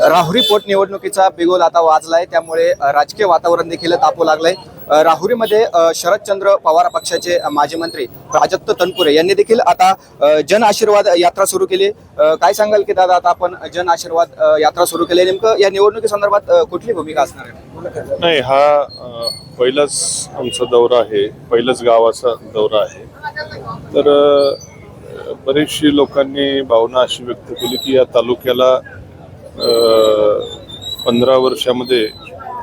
राहुरी पोटनिवडणुकीचा बिगुल आता वाजलाय, त्यामुळे राजकीय वातावरण देखील तापू लागलंय। राहुरीमध्ये शरदचंद्र पवार पक्षाचे माजी मंत्री प्राजक्त तनपुरे यांनी देखील आता जन आशीर्वाद यात्रा सुरू केली। काय सांगाल की दादा, आता आपण जन आशीर्वाद यात्रा सुरू केली, नेमकं या निवडणुकी संदर्भात कुठली भूमिका असणार आहे? नाही, हा पहिलाच आमचा दौरा आहे, पहिलाच गावाचा दौरा आहे। तर बरेचशी लोकांनी भावना अशी व्यक्त केली की या तालुक्याला 15 वर्षामध्ये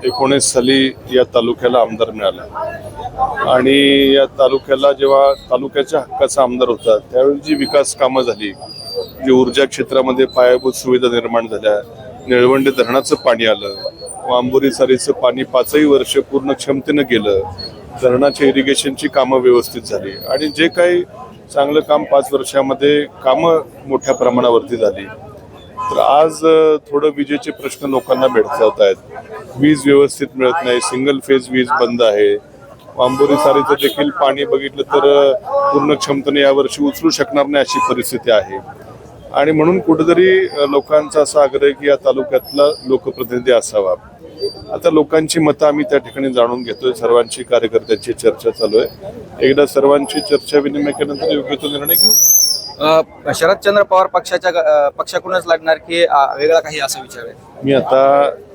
19 साली या तालुक्याला आमदार मिळाला आणि या तालुक्याला जेव्हा तालुक्याच्या हक्काचा आमदार होता त्यावेळी जी विकास कामं झाली, जी ऊर्जा क्षेत्रामध्ये पायाभूत सुविधा निर्माण झाल्या, निळवंडे धरणाचं पाणी आलं, वांबोरी सारीचं पाणी 5ही वर्ष पूर्ण क्षमतेनं गेलं, धरणाच्या इरिगेशनची कामं व्यवस्थित झाली आणि जे काही चांगलं काम 5 वर्षामध्ये कामं मोठ्या प्रमाणावरती झाली। तर आज थोडं विजेचे प्रश्न लोकांना भेडसावत आहेत, वीज व्यवस्थित मिळत नाही, सिंगल फेज वीज बंद आहे, वांबोरी सारीचं देखील पाणी बघितलं तर पूर्ण क्षमतेने यावर्षी उचलू शकणार नाही अशी परिस्थिती आहे। आणि म्हणून कुठेतरी लोकांचा असा आग्रह की या तालुक्यातला लोकप्रतिनिधी असावा। आता लोकांची मतं आम्ही त्या ठिकाणी जाणून घेतोय, सर्वांची कार्यकर्त्यांची चर्चा चालू आहे। एकदा सर्वांची चर्चा विनिमय केल्यानंतर योग्य तो निर्णय घेऊ। शरदचंद्र पवार पक्षाकडूनच लढणार की वेगळा काही असा विचार आहे?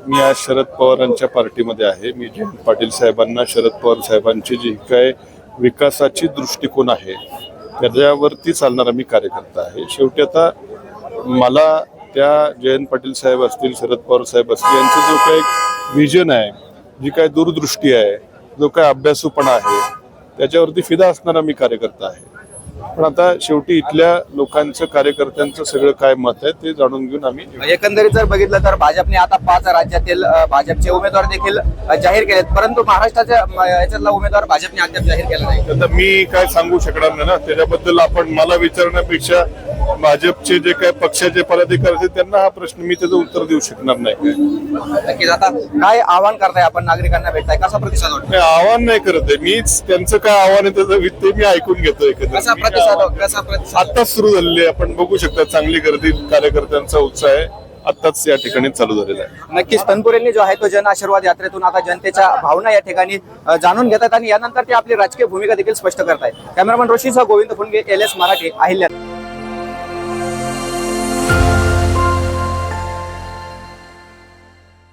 मी आज शरद पवारांच्या पार्टीमध्ये आहे। मी जयंत पाटील साहेबांना, शरद पवार साहेबांची जी काय विकासाची दृष्टिकोन आहे त्याच्यावरती चालणारा मी कार्यकर्ता आहे। शेवटी आता मला त्या जयंत पाटील साहेब असतील, शरद पवार साहेब असतील, यांचं जो काही विजन आहे, जी काय दूरदृष्टी आहे, जो काय अभ्यासूपणा आहे, त्याच्यावरती फिदा असणारा मी कार्यकर्ता आहे। पण आता शेवटी इथल्या लोकांचं, कार्यकर्त्यांचं सगळं काय मत आहे ते जाणून घेऊन आम्ही एकंदरीत जर बघितलं तर भाजपने आता 5 राज्यातील भाजपचे उमेदवार देखील जाहीर केलेत, परंतु महाराष्ट्राच्या याच्यातला उमेदवार भाजपने अद्याप जाहीर केला नाही। आता मी काय सांगू शकणार नाही ना, त्याच्याबद्दल आपण मला विचारण्यापेक्षा भाजपचे जे काही पक्षाचे पदाधिकारी आहेत त्यांना हा प्रश्न, मी त्याचं उत्तर देऊ शकणार नाही। नक्कीच। आता काय आवाहन करताय आपण, नागरिकांना भेटताय, कसा प्रतिसाद वाटतो? आव्हान नाही करत आहे मीच, त्यांचं काय आव्हान आहे त्याचं ते मी ऐकून घेतोय। आत्ताच सुरू झालेली आहे, आपण बघू शकता चांगली गर्दी, कार्यकर्त्यांचा उत्साह आहे, आत्ताच या ठिकाणी चालू झालेला आहे। नक्कीच तनपुरेंनी जो आहे तो जन आशीर्वाद यात्रेतून आता जनतेच्या भावना या ठिकाणी जाणून घेतात आणि यानंतर ते आपली राजकीय भूमिका देखील स्पष्ट करतायत। कॅमेरामन रोशीसह गोविंद फुंगे, LS मराठी, अहिल्या।